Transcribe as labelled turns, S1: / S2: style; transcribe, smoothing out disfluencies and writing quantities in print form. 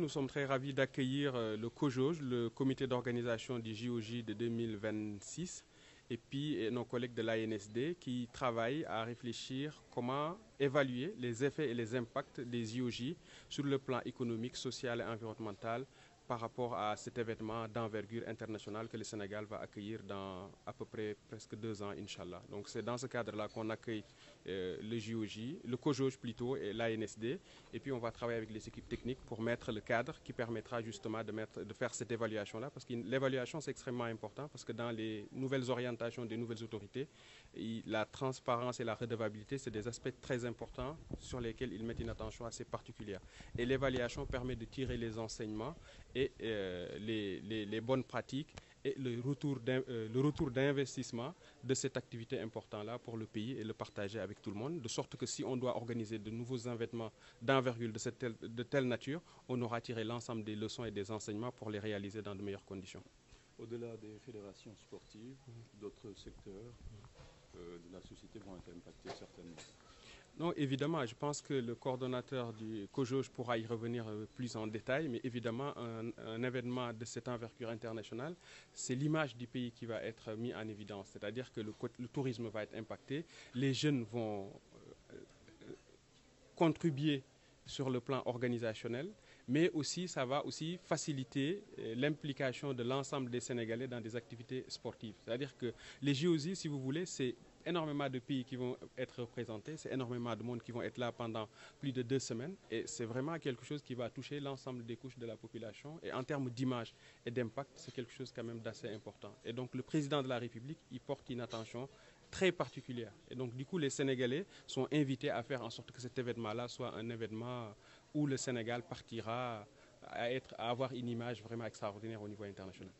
S1: nous sommes très ravis d'accueillir le COJOJ, le comité d'organisation du JOJ de 2026, et puis nos collègues de l'ANSD qui travaillent à réfléchir comment évaluer les effets et les impacts des JOJ sur le plan économique, social et environnemental par rapport à cet événement d'envergure internationale que le Sénégal va accueillir dans à peu près presque 2 ans, Inch'Allah. Donc c'est dans ce cadre-là qu'on accueille le JOJ, le COJOJ plutôt, et l'ANSD. Et puis on va travailler avec les équipes techniques pour mettre le cadre qui permettra justement de faire cette évaluation-là. Parce que l'évaluation, c'est extrêmement important parce que dans les nouvelles orientations des nouvelles autorités, la transparence et la redevabilité, c'est des aspects très importants sur lesquels ils mettent une attention assez particulière. Et l'évaluation permet de tirer les enseignements et les bonnes pratiques et le retour d'investissement de cette activité importante-là pour le pays et le partager avec tout le monde, de sorte que si on doit organiser de nouveaux événements d'envergure de telle nature, on aura tiré l'ensemble des leçons et des enseignements pour les réaliser dans de meilleures conditions.
S2: Au-delà des fédérations sportives, d'autres secteurs de la société vont être impactés certainement.
S1: Non, évidemment, je pense que le coordonnateur du COJOJ pourra y revenir plus en détail, mais évidemment, un événement de cette envergure internationale, c'est l'image du pays qui va être mise en évidence. C'est-à-dire que le tourisme va être impacté, les jeunes vont contribuer sur le plan organisationnel, mais aussi ça va aussi faciliter l'implication de l'ensemble des Sénégalais dans des activités sportives. C'est-à-dire que les JOJ, si vous voulez, c'est énormément de pays qui vont être représentés, c'est énormément de monde qui vont être là pendant plus de 2 semaines et c'est vraiment quelque chose qui va toucher l'ensemble des couches de la population et en termes d'image et d'impact, c'est quelque chose quand même d'assez important. Et donc le président de la République, il porte une attention très particulière. Et donc du coup, les Sénégalais sont invités à faire en sorte que cet événement-là soit un événement où le Sénégal partira à avoir une image vraiment extraordinaire au niveau international.